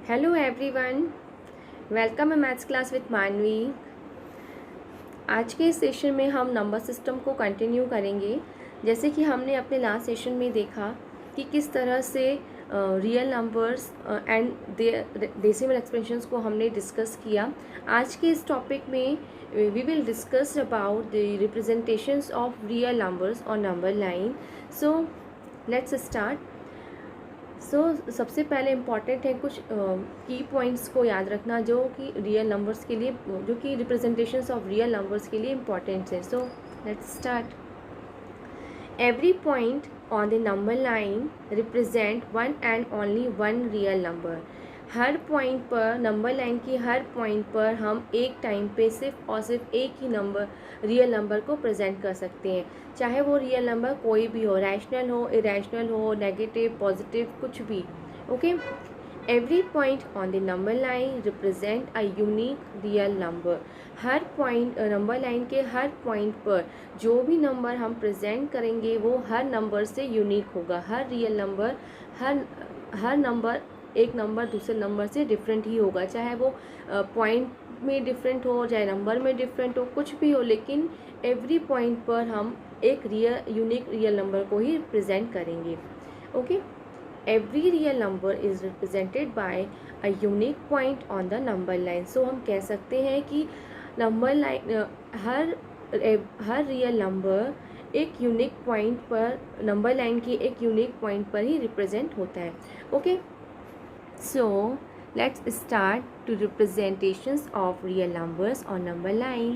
Hello everyone, welcome है maths class with मानवी। आज के इस सेशन में हम नंबर सिस्टम को कंटिन्यू करेंगे। जैसे कि हमने अपने लास्ट सेशन में देखा कि किस तरह से real numbers and decimal expressions को हमने डिस्कस किया। आज के इस टॉपिक में we will discuss about the representations of real numbers और number line. So let's start. सबसे पहले इम्पॉर्टेंट है कुछ की पॉइंट्स को याद रखना जो कि रियल नंबर्स के लिए, जो कि रिप्रेजेंटेशंस ऑफ रियल नंबर्स के लिए इम्पॉर्टेंट है। सो let's start. Every point on the number line represent one and only one real number. Her point पर, नंबर लाइन की हर पॉइंट पर हम एक टाइम पे सिर्फ और सिर्फ एक ही नंबर, रियल नंबर को प्रेजेंट कर सकते हैं। चाहे वो रियल नंबर कोई भी हो, रैशनल हो, इरेशनल हो, नेगेटिव, पॉजिटिव, कुछ भी। Okay. Every point on the number line represent a unique real number. Her point, number line के हर पॉइंट पर जो भी नंबर हम प्रेजेंट करेंगे वो हर नंबर से यूनिक होगा। हर रियल नंबर, हर नंबर, एक नंबर दूसरे नंबर से डिफरेंट ही होगा। चाहे वो पॉइंट में डिफरेंट हो, चाहे नंबर में डिफरेंट हो, कुछ भी हो, लेकिन एवरी पॉइंट पर हम एक यूनिक रियल नंबर को ही प्रेजेंट करेंगे। Okay. Every real number is represented by a unique point on the number line. So हम कह सकते हैं कि नंबर लाइन, हर रियल नंबर एक यूनिक पॉइंट पर, नंबर लाइन की एक यूनिक पॉइंट पर ही रिप्रेजेंट होता है। Okay. So let's start to representations of real numbers on number line.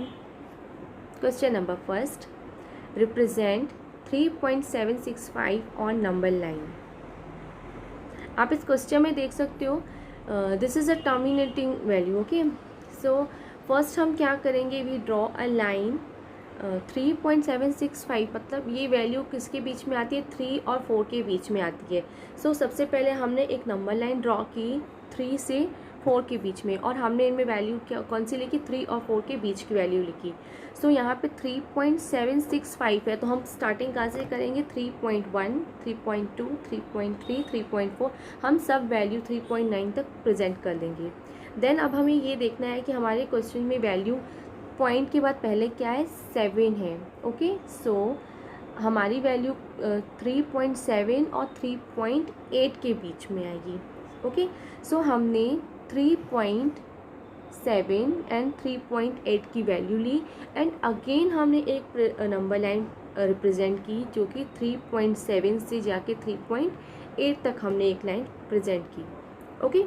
Question number first. Represent 3.765 on number line. आप इस क्वेश्चन में देख सकते हो, this is a terminating value. Okay. So first हम क्या करेंगे, वी ड्रॉ अ लाइन। 3.765 मतलब ये वैल्यू किसके बीच में आती है, 3 और 4 के बीच में आती है। सो सबसे पहले हमने एक नंबर लाइन ड्रॉ की 3 से 4 के बीच में, और हमने इनमें वैल्यू क्या कौन सी लिखी, 3 और 4 के बीच की वैल्यू लिखी। सो यहाँ पे 3.765 है, तो हम स्टार्टिंग कहाँ से करेंगे, 3.1, 3.2, 3.3, 3.4, हम सब वैल्यू 3.9 तक प्रेजेंट कर देंगे। देन अब हमें ये देखना है कि हमारे क्वेश्चन में वैल्यू पॉइंट के बाद पहले क्या है, 7 है। ओके। सो हमारी वैल्यू 3.7 और 3.8 के बीच में आएगी। ओके। सो हमने 3.7 एंड 3.8 की वैल्यू ली, एंड अगेन हमने एक नंबर लाइन रिप्रेजेंट की जो कि 3.7 से जाके 3.8 तक हमने एक लाइन प्रेजेंट की। ओके।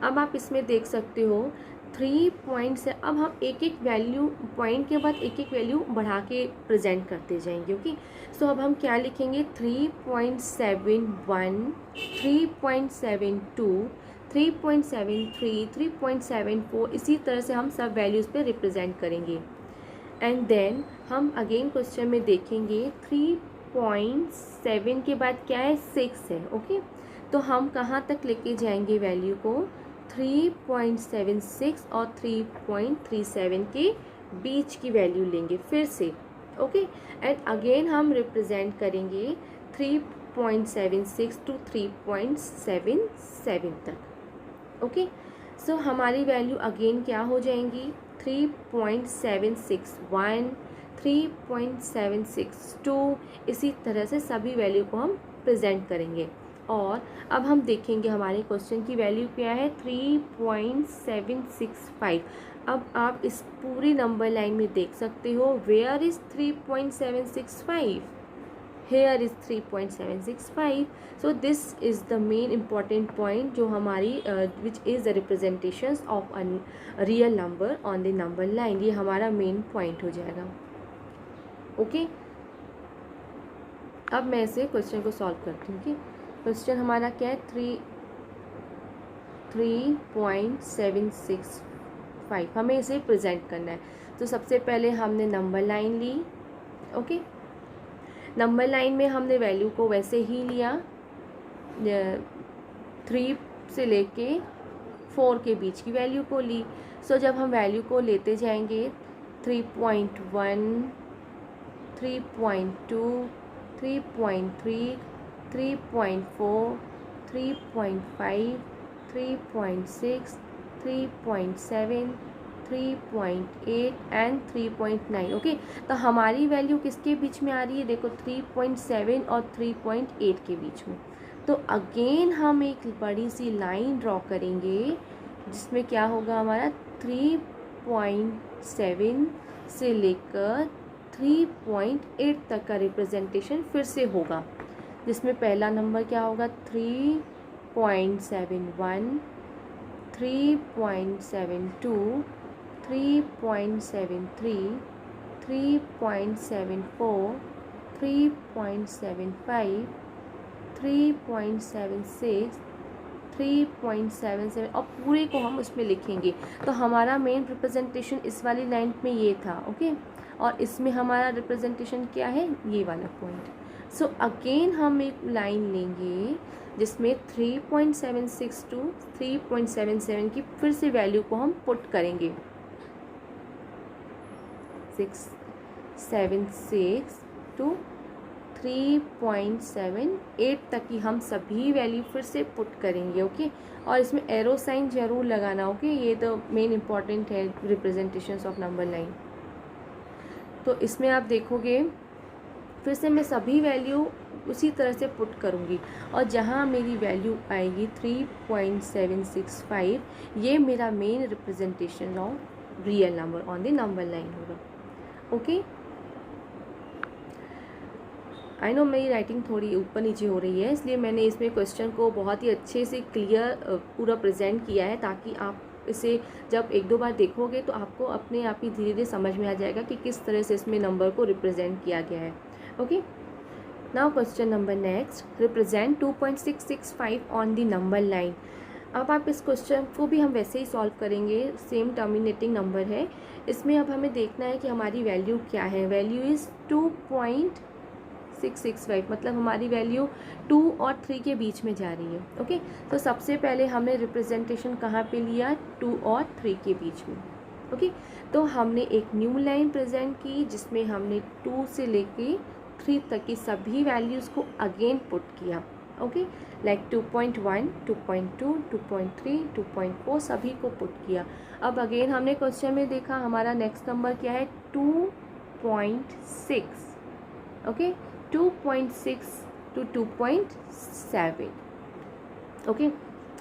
अब आप इसमें देख सकते हो 3 पॉइंट से अब हम एक एक वैल्यू, पॉइंट के बाद एक एक वैल्यू बढ़ा के प्रेजेंट करते जाएंगे। ओके। सो अब हम क्या लिखेंगे, 3.71, 3.72, 3.73, 3.74, इसी तरह से हम सब वैल्यूज़ पे रिप्रेजेंट करेंगे। एंड देन हम अगेन क्वेश्चन में देखेंगे 3.7 के बाद क्या है, 6 है। ओके। तो हम कहाँ तक लेके जाएंगे वैल्यू को, 3.76 और 3.37 के बीच की वैल्यू लेंगे फिर से। ओके। एंड अगेन हम रिप्रेजेंट करेंगे 3.76 टू 3.77 तक। ओके। सो हमारी वैल्यू अगेन क्या हो जाएंगी, 3.761, 3.762, इसी तरह से सभी वैल्यू को हम प्रेजेंट करेंगे। और अब हम देखेंगे हमारे क्वेश्चन की वैल्यू क्या है, 3.765। अब आप इस पूरी नंबर लाइन में देख सकते हो, where is 3.765, here is 3.765। So this is the main important point जो हमारी which is the representations of a real number on the number line. ये हमारा मेन पॉइंट हो जाएगा। ओके। अब मैं इसे क्वेश्चन को सॉल्व करती हूँ कि क्वेश्चन हमारा क्या है, 3.765 हमें इसे प्रेजेंट करना है। तो सबसे पहले हमने नंबर लाइन ली। ओके। नंबर लाइन में हमने वैल्यू को वैसे ही लिया, 3 से लेके 4 के बीच की वैल्यू को ली। सो जब हम वैल्यू को लेते जाएंगे, 3.1, 3.2, 3.3, 3.4, 3.5, 3.6, 3.7, 3.8 एंड 3.9। ओके, तो हमारी वैल्यू किसके बीच में आ रही है? देखो 3.7 और 3.8 के बीच में। तो अगेन हम एक बड़ी सी लाइन ड्रॉ करेंगे जिसमें क्या होगा हमारा 3.7 से लेकर 3.8 तक का रिप्रेजेंटेशन फिर से होगा, जिसमें पहला नंबर क्या होगा 3.71, 3.72, 3.73, 3.74, 3.75, 3.76, 3.77 और पूरे को हम उसमें लिखेंगे। तो हमारा मेन रिप्रेजेंटेशन इस वाली लाइन में ये था। ओके, और इसमें हमारा रिप्रेजेंटेशन क्या है? ये वाला पॉइंट। सो अगेन हम एक लाइन लेंगे जिसमें 3.76 टू 3.77 की फिर से वैल्यू को हम पुट करेंगे। 676 टू 3.78 तक की हम सभी वैल्यू फिर से पुट करेंगे। ओके, और इसमें एरो साइन जरूर लगाना। ओके, ये तो मेन इम्पॉर्टेंट है रिप्रेजेंटेशंस ऑफ नंबर लाइन। तो इसमें आप देखोगे फिर से मैं सभी वैल्यू उसी तरह से पुट करूँगी, और जहाँ मेरी वैल्यू आएगी 3.765, ये मेरा main representation of real number on the number line होगा। ओके, आई नो मेरी राइटिंग थोड़ी ऊपर नीचे हो रही है, इसलिए मैंने इसमें क्वेश्चन को बहुत ही अच्छे से क्लियर पूरा प्रेजेंट किया है, ताकि आप इसे जब एक दो बार देखोगे तो आपको अपने आप ही धीरे धीरे समझ में आ जाएगा कि किस तरह से इसमें नंबर को रिप्रेजेंट किया गया है। Okay, now question number next, represent 2.665 on the number line. अब आप इस क्वेश्चन को भी हम वैसे ही सॉल्व करेंगे, सेम टर्मिनेटिंग नंबर है। इसमें अब हमें देखना है कि हमारी वैल्यू क्या है। वैल्यू इज़ 2.665, मतलब हमारी वैल्यू 2 और 3 के बीच में जा रही है। ओके, तो सबसे पहले हमने रिप्रेजेंटेशन कहाँ पे लिया? 2 और 3 के बीच में। ओके, तो हमने एक न्यू लाइन प्रेजेंट की जिसमें हमने 2 से लेके 3 तक की सभी वैल्यूज़ को अगेन पुट किया। ओके, लाइक 2.1, 2.2, 2.3, 2.4 सभी को पुट किया। अब अगेन हमने क्वेश्चन में देखा हमारा नेक्स्ट नंबर क्या है? 2.6। Okay, 2.6 to 2.7। ओके,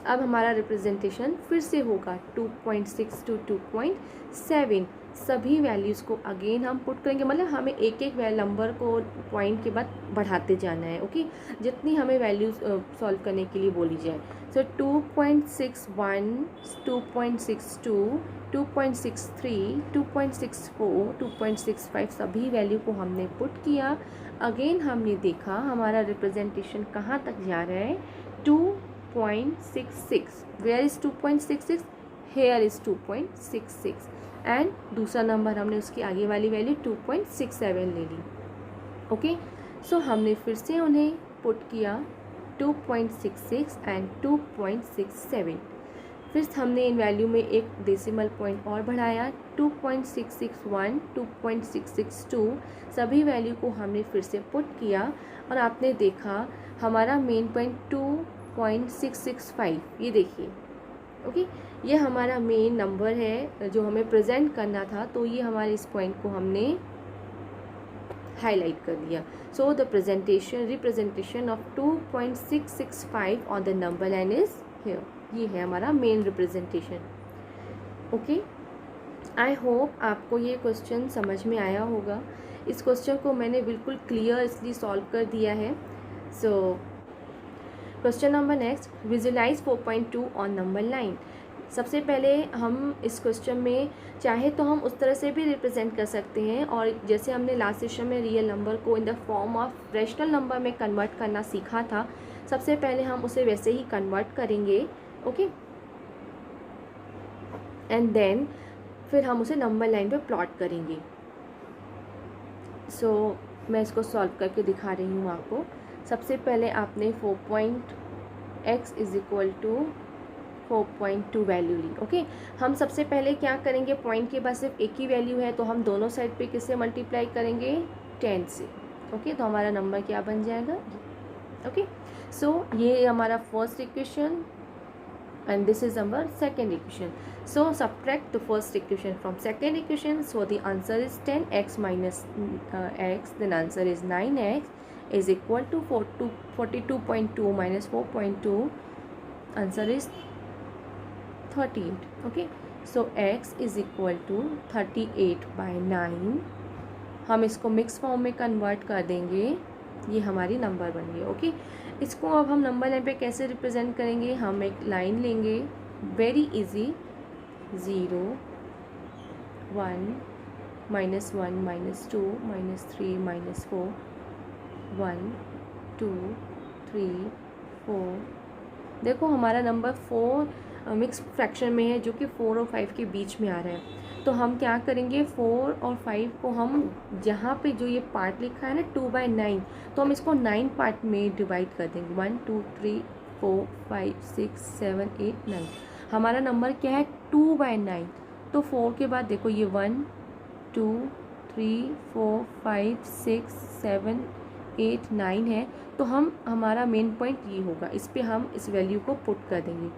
अब हमारा रिप्रेजेंटेशन फिर से होगा 2.6 टू 2.7। सभी वैल्यूज़ को अगेन हम पुट करेंगे, मतलब हमें एक एक नंबर को पॉइंट के बाद बढ़ाते जाना है। ओके, जितनी हमें वैल्यूज़ सॉल्व करने के लिए बोली जाए। सो 2.61, 2.62, 2.63, 2.64, 2.65 सभी वैल्यू को हमने पुट किया। अगेन हमने देखा हमारा रिप्रेजेंटेशन कहाँ तक जा रहा है? 2.66। Where is 2.66? Here is 2.66, and दूसरा नंबर हमने उसकी आगे वाली वैल्यू 2.67 ले ली। ओके, सो हमने फिर से उन्हें पुट किया 2.66 एंड 2.67। फिर हमने इन वैल्यू में एक डेसिमल पॉइंट और बढ़ाया 2.661, 2.662 सभी वैल्यू को हमने फिर से पुट किया, और आपने देखा हमारा मेन पॉइंट 2.665, ये देखिए। ओके, ये हमारा मेन नंबर है जो हमें प्रेजेंट करना था, तो ये हमारे इस पॉइंट को हमने हाईलाइट कर दिया। So the representation of 2.665 on the number line is here. ये है हमारा main representation. Okay, I hope आपको ये क्वेश्चन समझ में आया होगा। इस क्वेश्चन को मैंने बिल्कुल क्लियर इसलिए सॉल्व कर दिया है। So question number next, visualize 4.2 on number line. सबसे पहले हम इस क्वेश्चन में चाहे तो हम उस तरह से भी रिप्रेजेंट कर सकते हैं, और जैसे हमने लास्ट सेशन में रियल नंबर को in the form of rational number में कन्वर्ट करना सीखा था, सबसे पहले हम उसे वैसे ही कन्वर्ट करेंगे। ओके, एंड देन फिर हम उसे नंबर लाइन पे प्लॉट करेंगे। सो मैं इसको सॉल्व करके दिखा रही हूँ आपको। सबसे पहले आपने 4.x is equal to 4.2 value ली। ओके, हम सबसे पहले क्या करेंगे, पॉइंट के बाद सिर्फ एक ही वैल्यू है तो हम दोनों साइड पे किससे मल्टीप्लाई करेंगे? 10 से। ओके, तो हमारा नंबर क्या बन जाएगा? ओके, सो ये हमारा first equation and this is our second equation. So subtract the first equation from second equation. So the answer is 10x minus x, then answer is 9x is equal to 42.2 minus 4.2, answer is 38. Okay, so x is equal to 38/9. हम इसको mix form में convert कर देंगे, ये हमारी number बन गई. Okay, इसको अब हम नंबर लाइन पे कैसे रिप्रेजेंट करेंगे, हम एक लाइन लेंगे, वेरी इजी, 0 1 -1 -2 -3 -4 1 2 3 4. देखो हमारा नंबर 4 मिक्स फ्रैक्शन में है, जो कि 4 और 5 के बीच में आ रहा है. तो हम क्या करेंगे, 4 और 5 को हम जहाँ पे जो ये पार्ट लिखा है ना 2/9, तो हम इसको 9 पार्ट में डिवाइड कर देंगे. 1 2 3 4 5 6 7 8 9. हमारा नंबर क्या है, 2/9. तो 4 के बाद देखो ये 1 2 3 4 5 6 7 8 9 है. तो हमारा मेन पॉइंट ये होगा, इस पे हम इस वैल्यू को पुट कर देंगे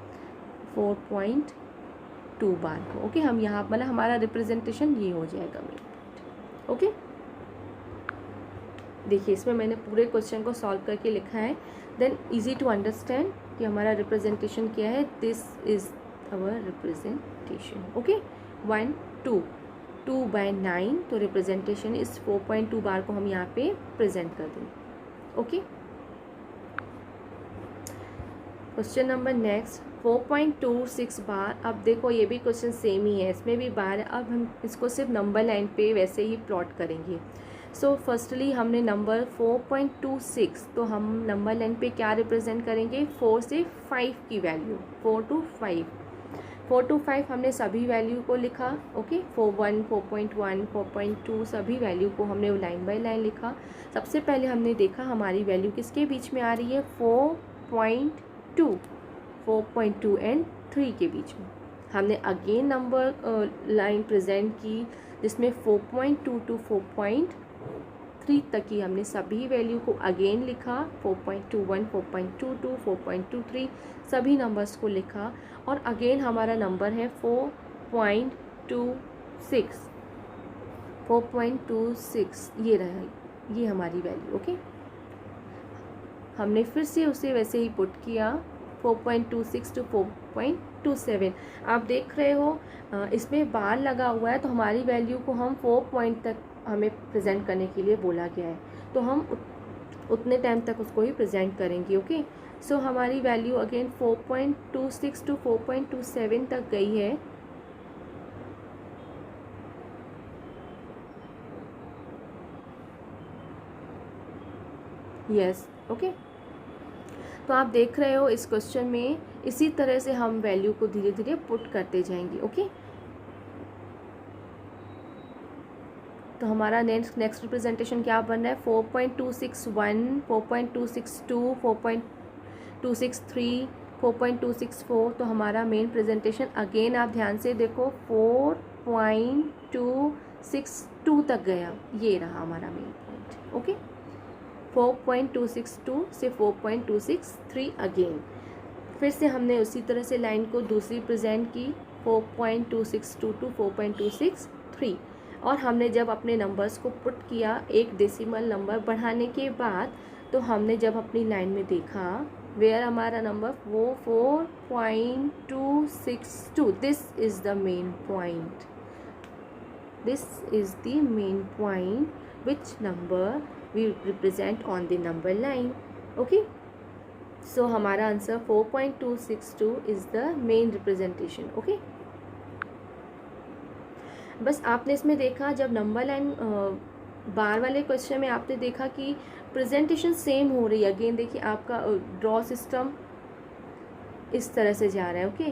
4.2 बार को. ओके, हम यहाँ मतलब हमारा रिप्रेजेंटेशन ये हो जाएगा मेन पॉइंट. ओके, देखिए इसमें मैंने पूरे क्वेश्चन को सॉल्व करके लिखा है, देन इजी टू अंडरस्टैंड कि हमारा रिप्रेजेंटेशन क्या है. This is our representation. Okay, 1 2 2/9, तो रिप्रेजेंटेशन इस 4.2 बार को हम यहाँ पे प्रेजेंट कर देंगे. ओके, क्वेश्चन नंबर नेक्स्ट 4.26 बार. अब देखो ये भी क्वेश्चन सेम ही है, इसमें भी बार है. अब हम इसको सिर्फ नंबर लाइन पे वैसे ही प्लॉट करेंगे. सो फर्स्टली हमने नंबर 4.26, तो हम नंबर लाइन पे क्या रिप्रेजेंट करेंगे, 4 से 5 की वैल्यू, 4 to 5. 4 to 5 हमने सभी वैल्यू को लिखा. ओके, 4.1 4.1 4.2 सभी वैल्यू को हमने लाइन बाय लाइन लिखा. सबसे पहले हमने देखा हमारी वैल्यू किसके बीच में आ रही है, 4.2 एंड 3 के बीच में. हमने अगेन नंबर लाइन प्रेजेंट की, जिसमें 4.2 to 4.3 तक की हमने सभी वैल्यू को अगेन लिखा. 4.21 4.22 4.23 सभी नंबर्स को लिखा. और अगेन हमारा नंबर है 4.26 4.26, ये रहा, ये हमारी वैल्यू. ओके, हमने फिर से उसे वैसे ही पुट किया, 4.26 to 4.27. आप देख रहे हो इसमें बार लगा हुआ है, तो हमारी वैल्यू को हम 4 पॉइंट तक हमें प्रेजेंट करने के लिए बोला गया है, तो हम उतने टाइम तक उसको ही प्रेजेंट करेंगे. ओके, सो हमारी वैल्यू अगेन 4.26 to 4.27 तक गई है. यस, ओके, तो आप देख रहे हो इस क्वेश्चन में इसी तरह से हम वैल्यू को धीरे धीरे पुट करते जाएंगे. ओके, तो हमारा नेक्स्ट रिप्रेजेंटेशन क्या बन रहा है, 4.261 4.262 4.263 4.264. तो हमारा मेन प्रेजेंटेशन अगेन आप ध्यान से देखो 4.262 तक गया, ये रहा हमारा मेन पॉइंट. ओके, 4.262 से 4.263 अगेन. फिर से हमने उसी तरह से लाइन को दूसरी प्रेजेंट की, 4.262 to 4.263. और हमने जब अपने नंबर्स को पुट किया एक डेसिमल नंबर बढ़ाने के बाद, तो हमने जब अपनी लाइन में देखा वेयर हमारा नंबर वो 4.262. This is the main point, this is the main point which number we represent on the number line. Okay, so हमारा answer 4.262 is the main representation. Okay, बस आपने इसमें देखा जब नंबर लाइन बार वाले क्वेश्चन में आपने देखा कि प्रेजेंटेशन सेम हो रही है. अगेन देखिए आपका ड्रॉ सिस्टम इस तरह से जा रहा है. ओके,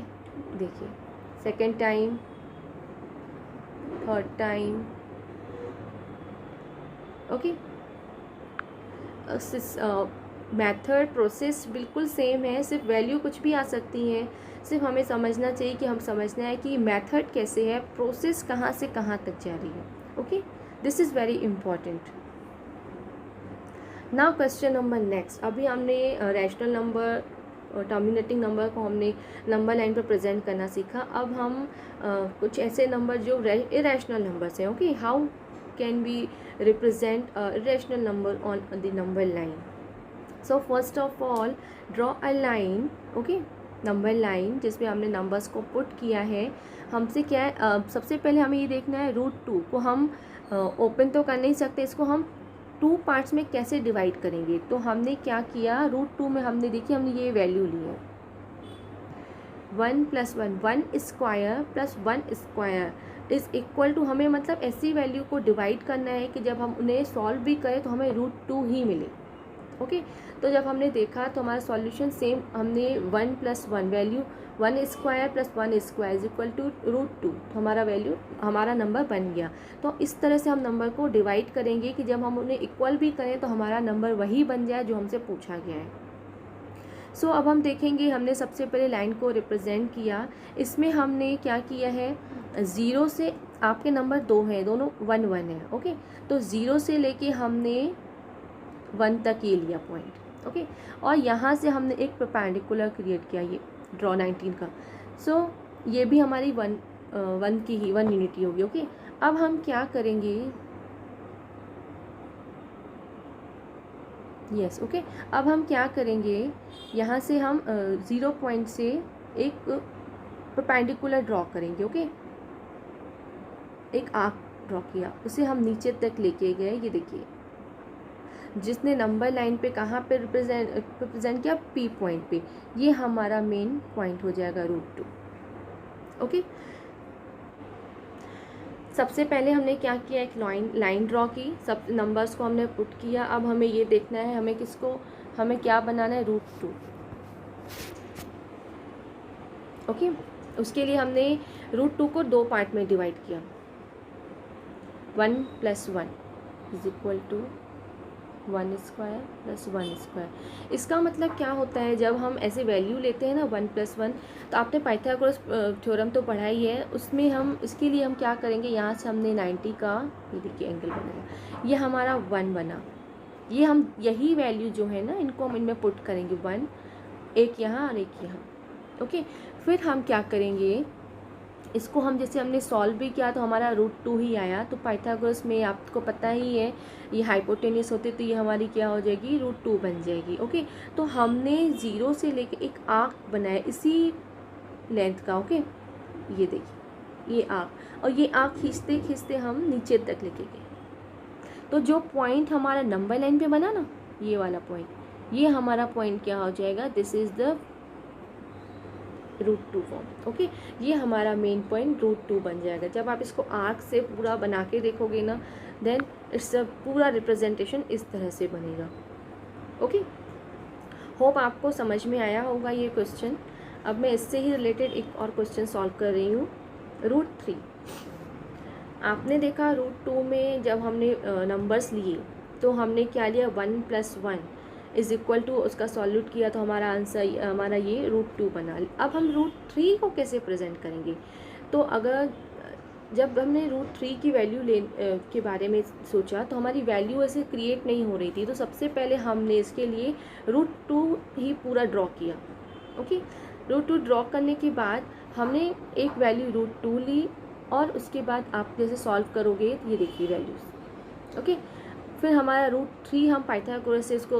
देखिए second time, third time. Okay, method process बिल्कुल सेम है, सिर्फ वैल्यू कुछ भी आ सकती हैं. सिर्फ हमें समझना चाहिए कि हम समझना है कि मेथड कैसे है, प्रोसेस कहाँ से कहाँ तक जा रही है. Okay, this is very important. Now question number next. अभी हमने रैशनल नंबर टर्मिनेटिंग नंबर को हमने नंबर लाइन पर प्रेजेंट करना सीखा। अब हम कुछ ऐसे नंबर जो इरेशनल नंबर्स हैं, okay, how can we represent irrational number on the number line. So first of all draw a line, okay, number line जिसमें हमने नंबर्स को पुट किया है। हमसे क्या है, सबसे पहले हमें ये देखना है √2 को हम ओपन तो कर नहीं सकते, इसको हम 2 पार्ट्स में कैसे डिवाइड करेंगे। तो हमने क्या किया, √2 में हमने देखिए हमने ये वैल्यू ली है 1 + 1, 1 square plus 1 square is equal to, हमें मतलब ऐसी वैल्यू को डिवाइड करना है कि जब हम उन्हें सॉल्व भी करें तो हमें √2 ही मिले, ओके। तो जब हमने देखा तो हमारा सॉल्यूशन सेम, हमने 1 + 1 value 1 square plus 1 square is equal to √2, तो हमारा वैल्यू हमारा नंबर बन गया। तो इस तरह से हम नंबर को डिवाइड करेंगे कि जब हम उन्हें इक्वल भी करें तो हमारा नंबर वही बन जाए जो हमसे पूछा गया है। सो अब हम देखेंगे, हमने सबसे पहले लाइन को रिप्रेजेंट किया। इसमें हमने क्या किया है, 0 से आपके नंबर 2 हैं, दोनों 1 1 है, ओके। तो 0 से लेके हमने 1 तक ये लिया पॉइंट, ओके। और यहाँ से हमने एक परपेंडिकुलर क्रिएट किया, ये ड्रॉ 19 का। सो ये भी हमारी 1 की ही 1 यूनिटी होगी, ओके। अब हम क्या करेंगे, यस, ओके। अब हम क्या करेंगे, यहाँ से हम 0 पॉइंट से एक परपेंडिकुलर ड्रॉ करेंगे, ओके। एक आर्क ड्रॉ किया, उसे हम नीचे तक लेके गए, ये देखिए जिसने नंबर लाइन पे कहाँ पे रिप्रेजेंट किया, P पॉइंट पे, ये हमारा मेन पॉइंट हो जाएगा √2, ओके। सबसे पहले हमने क्या किया, एक लाइन ड्रॉ की, सब नंबर्स को हमने पुट किया। अब हमें ये देखना है हमें किसको, हमें क्या बनाना है, √2, ओके। उसके लिए हमने √2 को 2 पार्ट में डिवाइड किया, 1 + 1 is equal to 1 square plus 1 square. इसका मतलब क्या होता है, जब हम ऐसे वैल्यू लेते हैं ना 1 + 1, तो आपने पाइथागोरस थ्योरम तो पढ़ा ही है, उसमें हम इसके लिए हम क्या करेंगे, यहाँ से हमने 90 का, ये देखिए एंगल बनेगा, ये हमारा 1 बना। ये हम यही वैल्यू जो है ना, इनको हम इनमें पुट करेंगे, 1, एक यहाँ और एक यहाँ, ओके। फिर हम क्या करेंगे, इसको हम जैसे हमने सॉल्व भी किया तो हमारा √2 ही आया। तो पाइथागोरस में आपको पता ही है, ये हाइपोटेन्यूस होती तो ये हमारी क्या हो जाएगी, √2 बन जाएगी, ओके। तो हमने 0 से लेके एक आर्क बनाया इसी लेंथ का, ओके। ये देखिए ये आर्क, और ये आर्क खींचते खींचते हम नीचे तक लेके गए। तो जो पॉइंट हमारा नंबर लाइन पे बना ना, ये वाला पॉइंट, ये हमारा पॉइंट क्या हो जाएगा, this is the √2 form, okay. ये हमारा मेन पॉइंट √2 बन जाएगा। जब आप इसको आर्क से पूरा बना के देखोगे ना, देन इट्स पूरा रिप्रेजेंटेशन इस तरह से बनेगा, ओके। होप आपको समझ में आया होगा ये क्वेश्चन। अब मैं इससे ही रिलेटेड एक और क्वेश्चन सॉल्व कर रही हूँ, √3। आपने देखा √2 में जब हमने नंबर्स लिए तो हमने क्या लिया, 1 + 1 इज़ इक्वल टू, उसका सॉल्यूट किया तो हमारा आंसर, हमारा ये √2 बना। अब हम √3 को कैसे प्रेजेंट करेंगे, तो अगर जब हमने √3 की वैल्यू के बारे में सोचा तो हमारी वैल्यू ऐसे क्रिएट नहीं हो रही थी। तो सबसे पहले हमने इसके लिए √2 ही पूरा ड्रॉ किया, ओके। √2 ड्रॉ करने के बाद हमने एक वैल्यू √2 ली, और उसके बाद आप जैसे सॉल्व करोगे तो ये देखिए वैल्यूज़, ओके। फिर हमारा √3 हम पाइथागोरस से इसको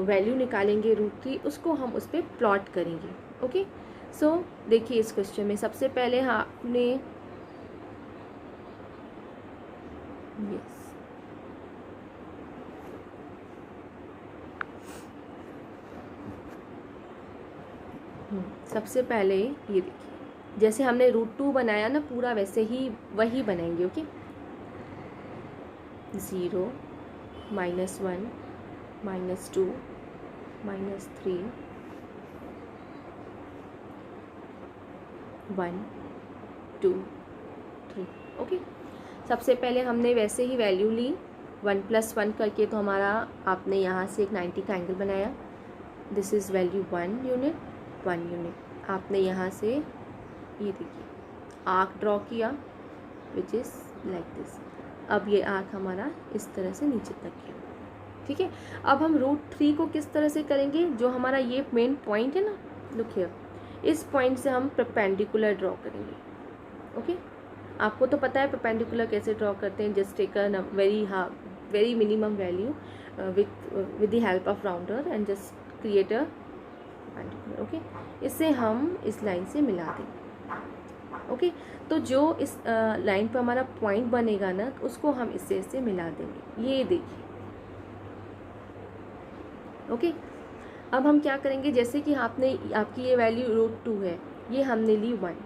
वैल्यू निकालेंगे √3, उसको हम उस पर प्लॉट करेंगे, ओके। सो देखिए इस क्वेश्चन में सबसे पहले आपने सबसे पहले ये देखिए, जैसे हमने √2 बनाया ना पूरा, वैसे ही वही बनाएंगे, ओके। 0 -1 -2 -3 1 2 3, ओके। सबसे पहले हमने वैसे ही वैल्यू ली 1 + 1 करके, तो हमारा आपने यहाँ से एक 90 का एंगल बनाया, this is value 1 unit 1 unit. आपने यहाँ से ये देखिए आर्क ड्रॉ किया विच इज़ लाइक दिस। अब ये आर्क हमारा इस तरह से नीचे तक गया, ठीक है। अब हम √3 को किस तरह से करेंगे, जो हमारा ये मेन पॉइंट है ना, लुक हियर, इस पॉइंट से हम परपेंडिकुलर ड्रॉ करेंगे। ओके, आपको तो पता है परपेंडिकुलर कैसे ड्रॉ करते हैं, just take a very minimum value with the help of rounder and just create a perpendicular। Okay, इससे हम इस लाइन से मिला देंगे। ओके, तो जो इस लाइन पर हमारा पॉइंट बनेगा ना, उसको हम इससे मिला देंगे। ये देखिए। ओके, अब हम क्या करेंगे, जैसे कि आपकी ये वैल्यू √2 है, ये हमने ली 1,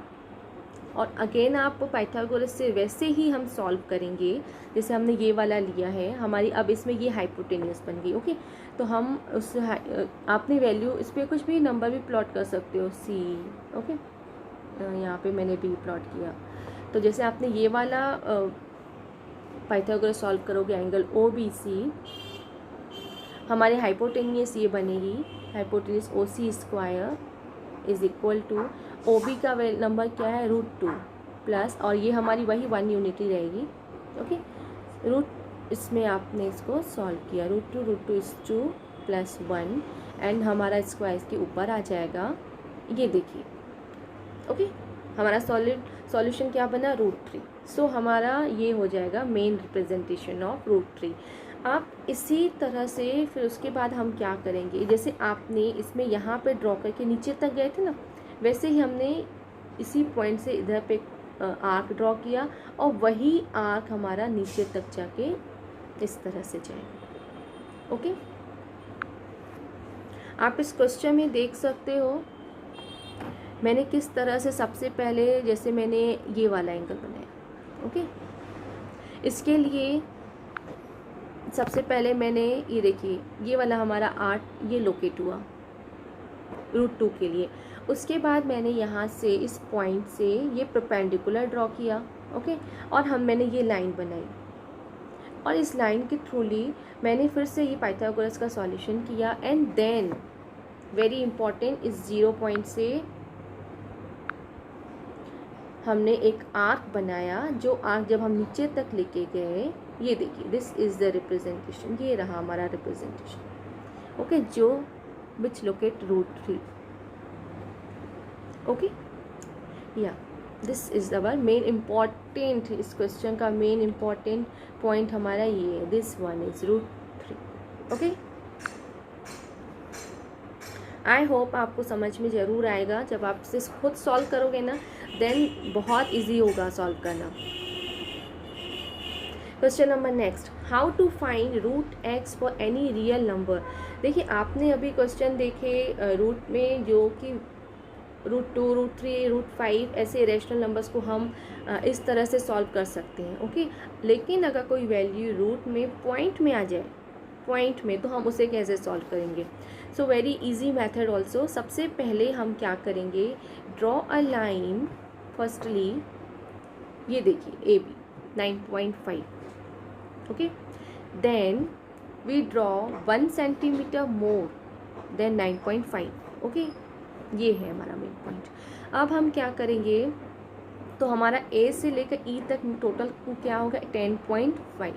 और अगेन आप पाइथागोरस से वैसे ही हम सॉल्व करेंगे जैसे हमने ये वाला लिया है हमारी। अब इसमें ये हाइपोटेन्यूस बन गई। ओके, तो हम उस आपने वैल्यू इस पर कुछ भी नंबर भी प्लॉट कर सकते हो, C। ओके, यहाँ पे मैंने भी प्लॉट किया। तो जैसे आपने ये वाला पाइथागोरस सॉल्व करोगे, एंगल OBC, हमारे हाइपोटेन्यूस ये बनेगी, hypotenuse OC² is equal to OB का नंबर क्या है, √2 प्लस, और ये हमारी वही 1 यूनिटी रहेगी। ओके, इसमें आपने इसको सॉल्व किया, √2 इज 2 + 1, एंड हमारा स्क्वायर इसके ऊपर आ जाएगा। ये देखिए। ओके, हमारा सॉल्यूशन क्या बना, √3। सो हमारा ये हो जाएगा मेन रिप्रेजेंटेशन ऑफ √3। आप इसी तरह से फिर उसके बाद हम क्या करेंगे, जैसे आपने इसमें यहाँ पे ड्रॉ करके नीचे तक गए थे ना, वैसे ही हमने इसी पॉइंट से इधर पे आर्क ड्रॉ किया, और वही आर्क हमारा नीचे तक जाके इस तरह से जाएगा। ओके, आप इस क्वेश्चन में देख सकते हो मैंने किस तरह से सबसे पहले, जैसे मैंने ये वाला एंगल बनाया। ओके, इसके लिए सबसे पहले मैंने ये देखिए, ये वाला हमारा 8 ये लोकेट हुआ √2 के लिए। उसके बाद मैंने यहाँ से इस पॉइंट से ये परपेंडिकुलर ड्रॉ किया। ओके, और मैंने ये लाइन बनाई, और इस लाइन के थ्रूली मैंने फिर से ये पाइथागोरस का सॉल्यूशन किया, एंड देन वेरी इंपॉर्टेंट, इस 0 पॉइंट से हमने एक आर्क बनाया, जो आर्क जब हम नीचे तक लेके गए, ये देखिए, दिस इज़ द रिप्रेजेंटेशन, ये रहा हमारा रिप्रेजेंटेशन। ओके, जो विच लोकेट √3। ओके, या this is our main important, इस क्वेश्चन का मेन इम्पॉर्टेंट पॉइंट हमारा ये है, this one is √3। Okay, I hope आपको समझ में ज़रूर आएगा। जब आप इसे खुद सॉल्व करोगे ना, देन बहुत इजी होगा सॉल्व करना। Question number next, how to find √x for any real number. देखिए, आपने अभी क्वेश्चन देखे रूट में, जो कि √2, √3, √5 ऐसे रेशनल नंबर्स को हम इस तरह से सॉल्व कर सकते हैं। ओके, लेकिन अगर कोई वैल्यू रूट में पॉइंट में आ जाए, पॉइंट में, तो हम उसे कैसे सॉल्व करेंगे। So very easy method also. सबसे पहले हम क्या करेंगे, ड्रॉ अ लाइन फर्स्टली, ये देखिए AB 9.5। Okay, then we draw 1 centimetre more than 9.5। Okay, ये है हमारा मेन पॉइंट। अब हम क्या करेंगे, तो हमारा A से लेकर E तक टोटल क्या होगा, 10.5।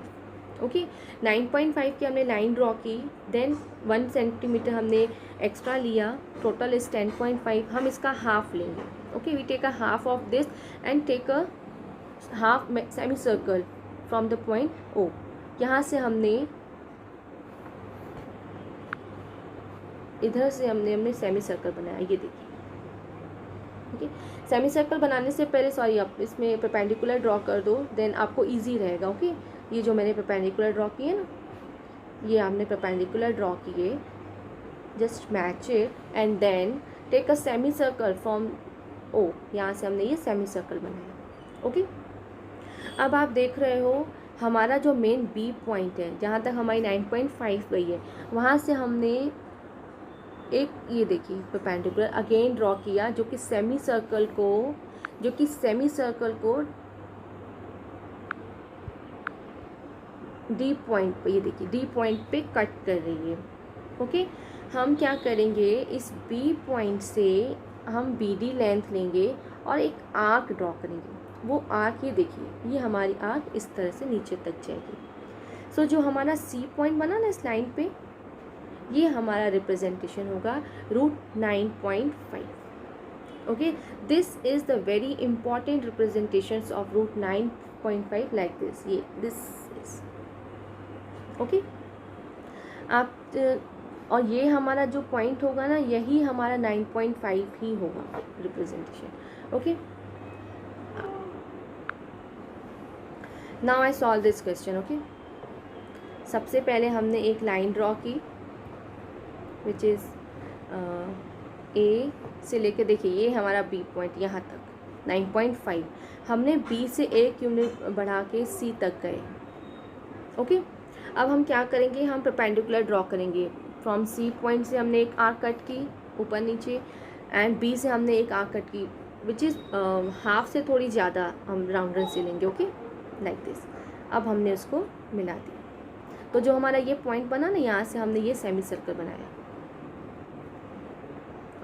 ओके, 9.5 की हमने लाइन ड्रॉ की, देन 1 सेंटीमीटर हमने एक्स्ट्रा लिया, टोटल इज 10.5। हम इसका हाफ लेंगे। Okay, we take a half of this and take a half semi circle from the point O। यहाँ से हमने इधर से हमने सेमी सर्कल बनाया, ये देखिए। ओके, सेमी सर्कल बनाने से पहले, सॉरी, आप इसमें परपेंडिकुलर ड्रॉ कर दो, देन आपको इजी रहेगा। ओके, ये जो मैंने परपेंडिकुलर ड्रॉ किए ना, ये हमने परपेंडिकुलर ड्रॉ किए, just match it and then take a semi circle from O। यहाँ से हमने ये सेमी सर्कल बनाया। ओके, अब आप देख रहे हो हमारा जो मेन B पॉइंट है, जहाँ तक हमारी 9.5 गई है, वहाँ से हमने एक, ये देखिए, परपेंडिकुलर अगेन ड्रॉ किया, जो कि सेमी सर्कल को D पॉइंट पे, ये देखिए, D पॉइंट पे कट कर रही है। ओके, हम क्या करेंगे, इस B पॉइंट से हम BD लेंथ लेंगे और एक आर्क ड्रॉ करेंगे। वो आर्क, ये देखिए, ये हमारी आर्क इस तरह से नीचे तक जाएगी। सो जो हमारा सी पॉइंट बना ना इस लाइन पे, ये हमारा रिप्रेजेंटेशन होगा √9.5. Okay, this is the very important representations of √9.5 like this. ये दिस इज ओके. आप और ये हमारा जो पॉइंट होगा ना, यही हमारा 9.5 ही होगा representation. Okay, now I solve this question. Okay, सबसे पहले हमने एक लाइन ड्रॉ की विच इज़ ए से लेके, देखिए ये हमारा बी पॉइंट यहाँ तक 9.5. हमने बी से 1 यूनिट बढ़ा के सी तक गए. ओके, अब हम क्या करेंगे, हम परपेंडिकुलर ड्रॉ करेंगे. फ्रॉम सी पॉइंट से हमने एक आर्क कट की ऊपर नीचे, एंड बी से हमने एक आर्क कट की विच इज़ हाफ से थोड़ी ज़्यादा हम राउंडर से लेंगे. Okay, like this. अब हमने उसको मिला दिया, तो जो हमारा ये पॉइंट बना ना, यहाँ से हमने ये सेमी सर्कल बनाया.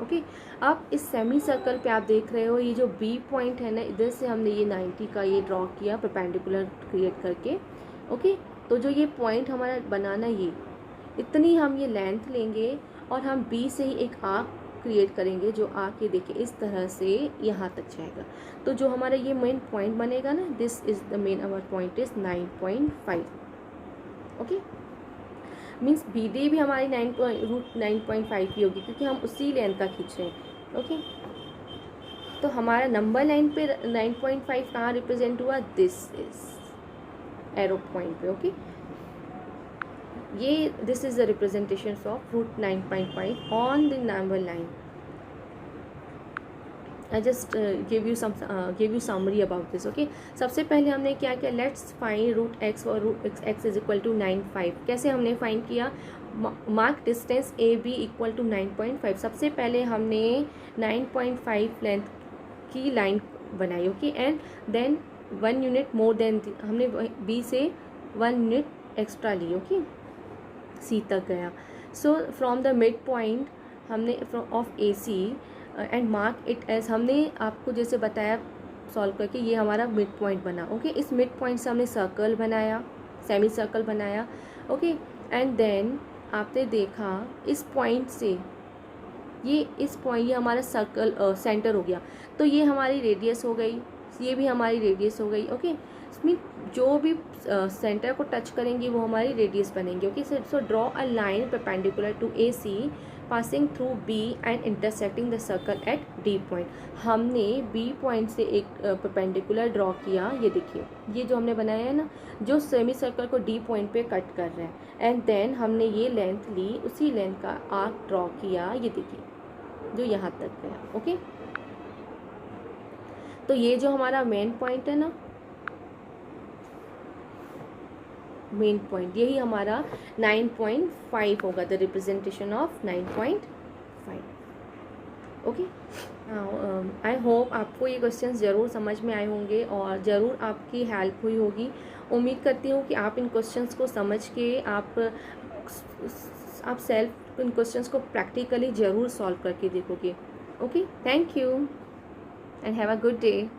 ओके, अब इस सेमी सर्कल पे आप देख रहे हो ये जो बी पॉइंट है ना, इधर से हमने ये 90 का ये ड्रॉ किया परपेंडिकुलर क्रिएट करके. ओके, तो जो ये पॉइंट हमारा बनाना, ये इतनी हम ये लेंथ लेंगे और हम बी से ही एक आर्क क्रिएट करेंगे, जो आर्क ये देखिए इस तरह से यहाँ तक जाएगा. तो जो हमारा ये मेन पॉइंट बनेगा ना, this is the main our point is 9.5. Okay, means B D भी हमारी √9.5 ही होगी, क्योंकि हम उसी लेंथ का खींच रहे हैं. ओके, तो हमारा नंबर लाइन पे 9.5 कहाँ रिप्रेजेंट हुआ, दिस इज एरो पॉइंट पे. ओके, ये this is the representation of √9.5 on the number line. I just give you summary about this. Okay, सबसे पहले हमने क्या किया, लेट्स फाइंड √x और √x इज इक्वल टू 9.5. कैसे हमने फाइंड किया, mark distance A B equal to 9.5. सबसे पहले हमने 9.5 लेंथ की लाइन बनाई. Okay, and then 1 unit more than, हमने बी से 1 यूनिट एक्स्ट्रा ली. ओके, सी तक गया. So from the midpoint हमने of A C and mark it as, हमने आपको जैसे बताया सॉल्व करके, ये हमारा मिड पॉइंट बना. ओके, इस मिड पॉइंट से हमने सर्कल बनाया, सेमी सर्कल बनाया. ओके, एंड देन आपने देखा इस पॉइंट से ये ये हमारा सर्कल सेंटर हो गया, तो ये हमारी रेडियस हो गई, ये भी हमारी रेडियस हो गई. ओके, इसमें जो भी सेंटर को टच करेंगे वो हमारी रेडियस बनेंगे. Okay, so draw a line perpendicular to A C passing through B and intersecting the circle at D point. हमने बी पॉइंट से एक परपेंडिकुलर ड्रॉ किया. ये देखिए, ये जो हमने बनाया है ना, जो सेमी सर्कल को डी पॉइंट पे कट कर रहा है, एंड देन हमने ये लेंथ ली, उसी लेंथ का आर्क ड्रॉ किया. ये देखिए जो यहाँ तक गया. ओके, तो ये जो हमारा मेन पॉइंट है ना, मेन पॉइंट, यही हमारा 9.5 होगा, the representation of 9.5. Okay, I hope आपको ये क्वेश्चंस ज़रूर समझ में आए होंगे और ज़रूर आपकी हेल्प हुई होगी. उम्मीद करती हूँ कि आप इन क्वेश्चंस को समझ के आप सेल्फ इन क्वेश्चंस को प्रैक्टिकली ज़रूर सॉल्व करके देखोगे. Okay, thank you and have a good day.